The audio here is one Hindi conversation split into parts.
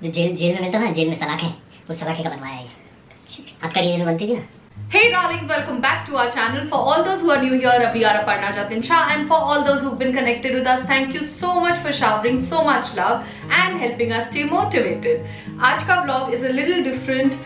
जो जेल जेल में मिलता है ना, जेल में सलाखें, उस सलाखे का बनवाया है ये। आपका जेल में बनती थी ना। Hey darlings, welcome back to our channel. For all those who are new here, we are Aparna Jatin Shah, and for all those who've been connected with us, thank you so much for showering so much love and helping us stay motivated. आज का vlog is a little different.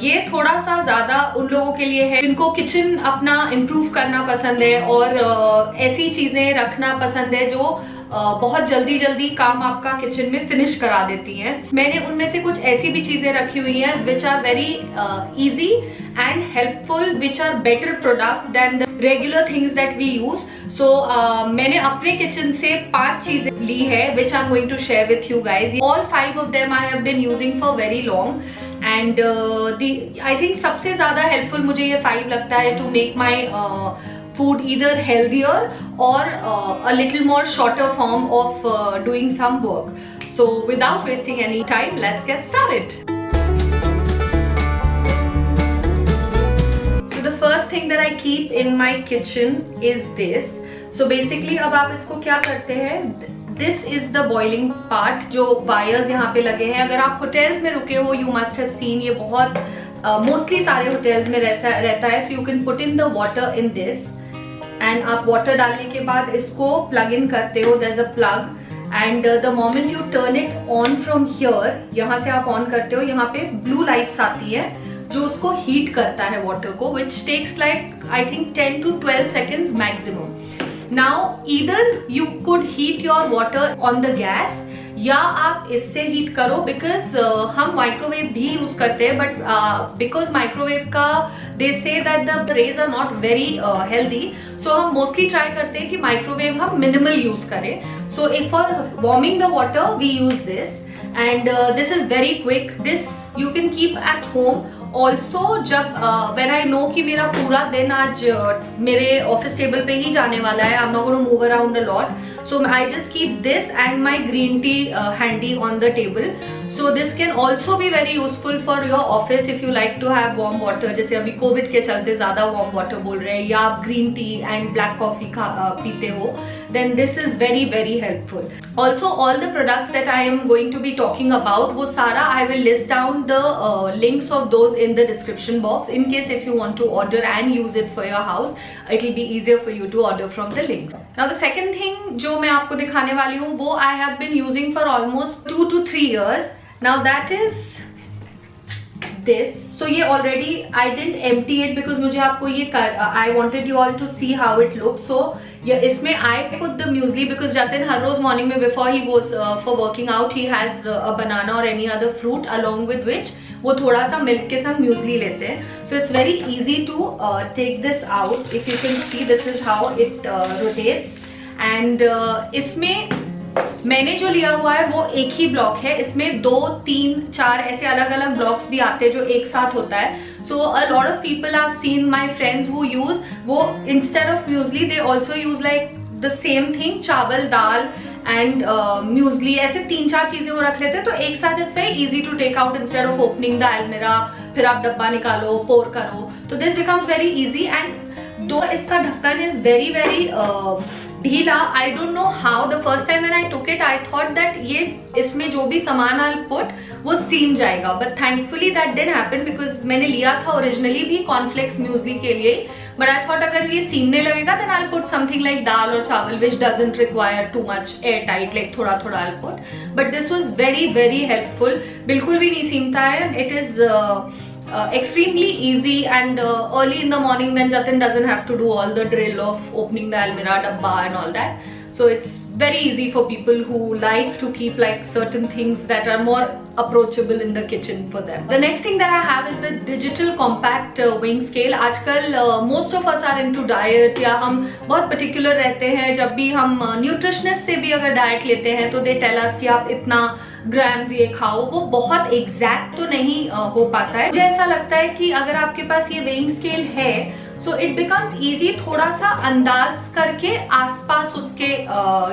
ये थोड़ा सा ज़्यादा उन लोगों के लिए है जिनको किचन अपना इम्प्रूव करना पसंद है और ऐसी चीज़ें रखना पसंद है जो बहुत जल्दी जल्दी काम आपका किचन में फिनिश करा देती हैं। मैंने उनमें से कुछ ऐसी भी चीजें रखी हुई हैं which are very easy and helpful, which are better product than the regular things that we use. So मैंने अपने किचन से 5 चीजें ली है which I am going to share with you guys. All 5 of them I have been using for very long and I think सबसे ज्यादा हेल्पफुल मुझे ये 5 लगता है to make my food either healthier or a little more shorter form of doing some work. So without wasting any time, let's get started. So the first thing that I keep in my kitchen is this. So basically अब आप इसको क्या करते हैं, this is the boiling part, जो wires यहाँ पे लगे हैं। अगर आप hotels में रुके हो, you must have seen, ये बहुत mostly सारे hotels में रहता है। So you can put in the water in this and आप वाटर डालने के बाद इसको प्लग इन करते हो। There is a plug and the moment you turn it on from here, यहाँ से आप ऑन करते हो, यहाँ पे ब्लू लाइट्स आती है जो उसको हीट करता है वाटर को, which takes like I think 10 to 12 seconds maximum. Now either you could heat your water on the gas या आप इससे हीट करो, बिकॉज हम माइक्रोवेव भी यूज करते हैं, बट बिकॉज माइक्रोवेव का they say that the rays are not very healthy, so हम मोस्टली ट्राई करते हैं कि माइक्रोवेव हम मिनिमल यूज करें। So if for warming the water we use this and this is very quick. This you can keep at home also. जब व्हेन आई नो कि मेरा पूरा दिन आज मेरे ऑफिस टेबल पे ही जाने वाला है, I am not gonna move around a lot, so I just keep this and my green tea handy on the table. So this can also be very useful for your office if you like to have warm water. जैसे अभी कोविड के चलते ज़्यादा warm water बोल रहे हैं, या आप green tea and black coffee पीते हो, then this is very very helpful. Also all the products that I am going to be talking about, वो सारा I will list down the links of those in the description box in case if you want to order and use it for your house, it will be easier for you to order from the links. Now the second thing जो मैं आपको दिखाने वाली हूँ वो I have been using for almost 2 to 3 years. Now that is this. So ये already I didn't empty it because मुझे आपको ये I wanted you all to see how it looks. So ये इसमें I put the muesli because Jatin her rose morning में before he goes for working out he has a banana or any other fruit along with which वो थोड़ा सा मिल्क के साथ म्यूजली लेते हैं। So it's very easy to take this out. If you can see this is how it rotates and इसमें मैंने जो लिया हुआ है वो एक ही ब्लॉक है। इसमें 2, 3, 4 ऐसे अलग अलग ब्लॉक्स भी आते हैं जो एक साथ होता है। So a lot of people are seen my friends who use वो instead of muesli they also use like the same thing, chawal dal and muesli, ऐसे 3-4 चीजें वो रख लेते हैं। तो एक साथ it's very easy to take out instead of opening the अलमीरा, फिर आप डब्बा निकालो, पोर करो, तो this becomes very easy. And though इसका ढक्कन इज वेरी वेरी ढीला। I don't know how, the first time when I took it I thought that ये इसमें जो भी सामान आई पुट वो सीम जाएगा, but thankfully that didn't happen because मैंने लिया था ओरिजिनली भी कॉर्नफ्लेक्स म्यूजली के लिए, बट आई थॉट अगर ये सीमने लगेगा then I put something like dal और chawal which doesn't require too much air tight, like थोड़ा थोड़ा I put, but this was very very helpful. बिल्कुल भी नहीं सीमता है। It is extremely easy and early in the morning then Jatin doesn't have to do all the drill of opening the almirah dabba and all that. So it's very easy for people who like to keep like certain things that are more approachable in the kitchen for them. The next thing that I have is the digital compact weighing scale. आजकल most of us are into diet या हम बहुत particular रहते हैं। जब भी हम nutritionist से भी अगर diet लेते हैं तो they tell us कि आप इतना ग्राम्स ये खाओ, वो बहुत एग्जैक्ट तो नहीं हो पाता है। मुझे ऐसा लगता है कि अगर आपके पास ये वेइंग स्केल है सो इट बिकम्स इजी थोड़ा सा अंदाज करके आसपास उसके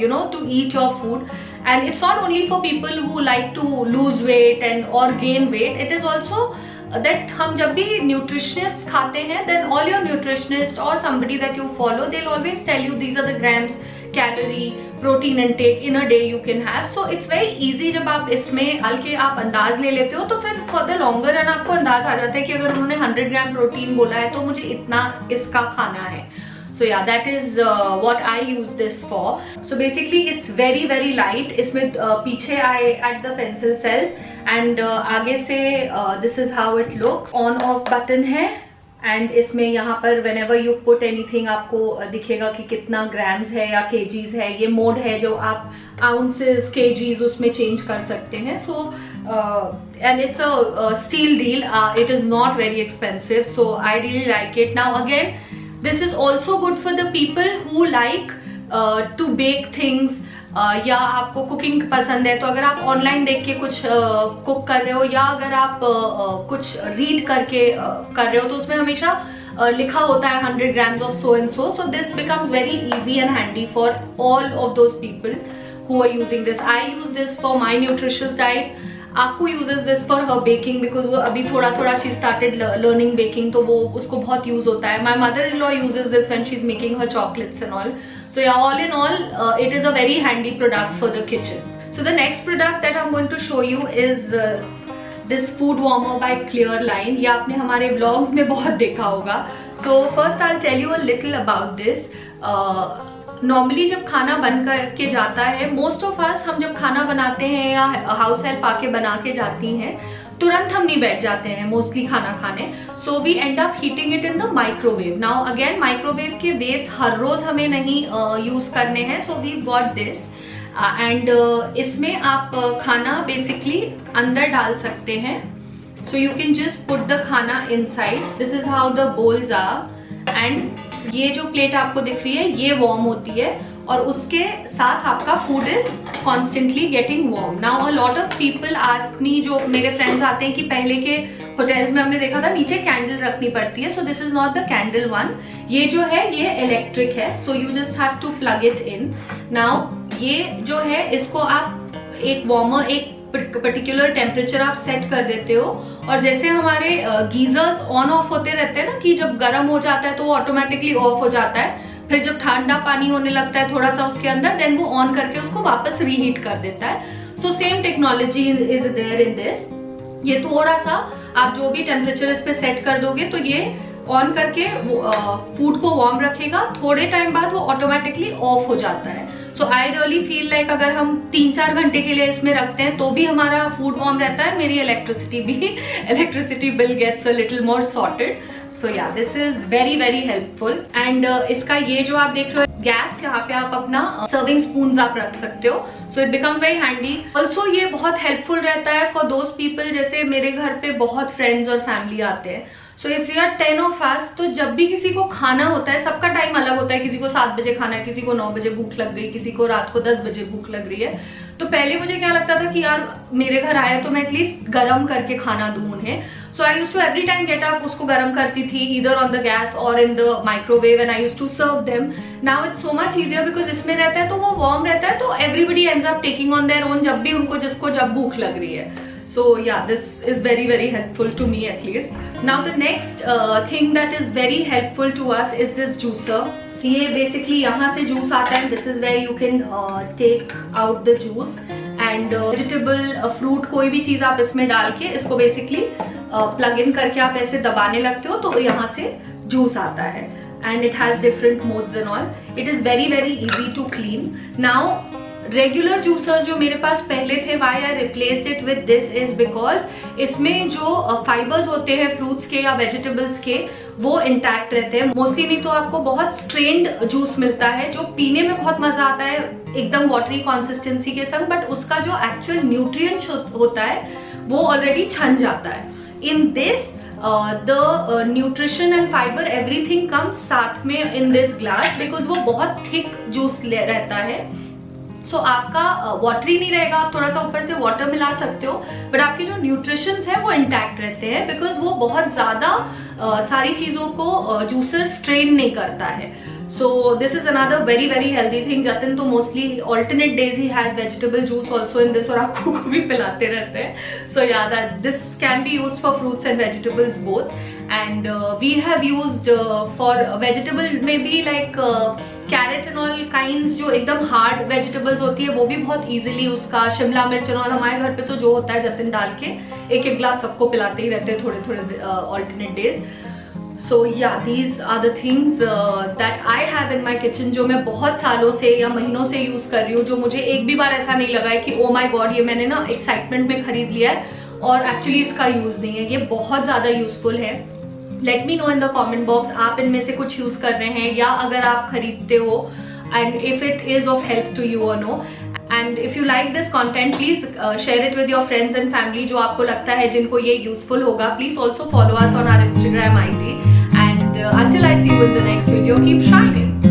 you know to eat your food. And it's not only for people who like to lose weight and और gain weight, it is also that हम जब भी न्यूट्रिशनिस्ट खाते हैं then all your nutritionist or somebody that you follow they'll always tell you these are the grams calorie, protein intake in a day you can have. So it's very easy. जब आप इसमें डाल के आप अंदाज ले लेते हो तो फिर फॉर द लॉन्गर रन आपको अंदाज आ जाता है कि अगर उन्होंने 100 ग्राम प्रोटीन बोला है तो मुझे इतना इसका खाना है. So yeah, that is what I use this for. So basically it's very light. इसमें पीछे I add the pencil cells and आगे से this is how it looks. On off button है and इसमें यहाँ पर whenever you put anything आपको दिखेगा कि कितना ग्राम्स है या kgs है. ये मोड है जो आप ounces, kgs उसमें चेंज कर सकते हैं. So and it's a steel deal. It is not very expensive, so I really like it. Now again, this is also good for the people who like to bake things. या आपको कुकिंग पसंद है तो अगर आप ऑनलाइन देख के कुछ कुक कर रहे हो या अगर आप कुछ रीड करके कर रहे हो तो उसमें हमेशा लिखा होता है 100 grams of so and so. So this becomes very easy and handy for all of those people who are using this. I use this for my nutritious diet. आपको uses this for her baking because वो अभी थोड़ा she started learning baking तो वो उसको बहुत use होता है. My mother-in-law uses this when she's making her chocolates and all. So yeah, all in all, it is a very handy product for the kitchen. So the next product that I'm going to show you is this food warmer by Clearline. ये आपने हमारे vlogs में बहुत देखा होगा. So first I'll tell you a little about this. Normally जब खाना बन के जाता है, मोस्ट ऑफ अस हम जब खाना बनाते हैं या हाउस हेल्प आके बना के जाती हैं तुरंत हम नहीं बैठ जाते हैं मोस्टली खाना खाने. So we end up heating it in the microwave. Now again microwave के वेव्स हर रोज हमें नहीं यूज करने हैं. So we got this and इसमें आप खाना बेसिकली अंदर डाल सकते हैं. So you can just put the खाना inside. This is how the bowls are and ये जो प्लेट आपको दिख रही है ये वार्म होती है और उसके साथ आपका food is constantly getting warm. Now a lot of people ask me, जो मेरे फ्रेंड्स आते हैं कि पहले के होटल्स में हमने देखा था नीचे कैंडल रखनी पड़ती है. So this is not the candle one. ये जो है ये इलेक्ट्रिक है. So you just have to plug it in. Now ये जो है इसको आप एक वार्मर, एक पर्टिकुलर टेम्परेचर आप सेट कर देते हो और जैसे हमारे गीजर्स ऑन ऑफ होते रहते हैं ना कि जब गर्म हो जाता है तो वो ऑटोमेटिकली ऑफ हो जाता है, फिर जब ठंडा पानी होने लगता है थोड़ा सा उसके अंदर देन वो ऑन करके उसको वापस रीहीट कर देता है. So same technology is there in this. ये थोड़ा सा आप जो भी टेम्परेचर इस पे सेट कर दोगे तो ये ऑन करके फूड को वार्म रखेगा. थोड़े टाइम बाद वो ऑटोमेटिकली ऑफ हो जाता है. सो आई रियली फील लाइक अगर हम 3-4 घंटे के लिए इसमें रखते हैं तो भी हमारा फूड वार्म रहता है. मेरी electricity bill gets a little more sorted. So yeah this is very helpful. And इसका ये जो आप देख रहे हो गैप्स, यहाँ पे आप अपना सर्विंग स्पून्स आप रख सकते हो. So it becomes very handy. Also ये बहुत हेल्पफुल रहता है फॉर दोज पीपल, जैसे मेरे घर पे बहुत फ्रेंड्स और फैमिली आते हैं. So if you are 10 of us, तो जब भी किसी को खाना होता है, सबका टाइम अलग होता है. किसी को 7 बजे खाना है, किसी को 9 बजे भूख लग गई, किसी को रात को 10 बजे भूख लग रही है. तो पहले मुझे क्या लगता था कि यार मेरे घर आया तो मैं एटलीस्ट गर्म करके खाना दूं उन्हें. So I used to every time get up, उसको गर्म करती थी ईदर ऑन द गैस और in the microwave and I used to serve them. Now it's so much easier because इसमें रहता है तो वो वार्म रहता है तो everybody ends up taking on their own जब भी उनको जिसको जब भूख लग रही है. So yeah, this is very helpful to me at least. Now the next thing that is very helpful to us is this juicer. ये basically यहाँ से juice आता है. This is where you can take out the juice and vegetable, fruit, कोई भी चीज आप इसमें डाल के इसको basically plug in करके आप ऐसे दबाने लगते हो तो यहाँ से juice आता है. And it has different modes and all. It is very easy to clean. Now regular juicers जो मेरे पास पहले थे, why I replaced it with this is because इसमें जो फाइबर्स होते हैं फ्रूट्स के या वेजिटेबल्स के वो इंटैक्ट रहते हैं मोस्टली. नहीं तो आपको बहुत स्ट्रेन्ड जूस मिलता है जो पीने में बहुत मजा आता है एकदम वाटरी कंसिस्टेंसी के संग, बट उसका जो एक्चुअल न्यूट्रिएंट्स होता है वो ऑलरेडी छन जाता है. In this the nutrition and fiber everything comes साथ में in this glass because वो बहुत thick जूस रहता है. सो आपका वाटरी नहीं रहेगा, आप थोड़ा सा ऊपर से वाटर मिला सकते हो बट आपके जो न्यूट्रिशंस है वो इंटैक्ट रहते हैं बिकॉज वो बहुत ज़्यादा सारी चीज़ों को जूसर स्ट्रेन नहीं करता है. So this is another very very healthy thing. Jatin तो mostly alternate days he has vegetable juice also in this, और आपको को भी पिलाते रहते हैं. So yeah, that this can be used for fruits and vegetables both. And we have used for vegetable maybe like carrot and all kinds, जो एकदम हार्ड वेजिटेबल्स होती है वो भी बहुत इजीली उसका, शिमला मिर्च एंड ऑल हमारे घर पे तो जो होता है जतिन डाल के एक एक ग्लास सबको पिलाते ही रहते हैं थोड़े थोड़े alternate days. So yeah these are the things that I have in my kitchen, जो मैं बहुत सालों से या महीनों से यूज कर रही हूँ, जो मुझे एक भी बार ऐसा नहीं लगा है कि ओ माई गॉड ये मैंने ना एक्साइटमेंट में खरीद लिया है और एक्चुअली इसका यूज नहीं है. ये बहुत ज्यादा यूजफुल है. Let me know in the comment box आप इनमें से कुछ यूज कर रहे हैं या अगर आप खरीदते हो, and if it is of help to you और no. And if you like this content please share it with your friends and family जो आपको लगता है जिनको ये यूजफुल होगा. Please also follow us on our Instagram ID. And until I see you in the next video, keep shining.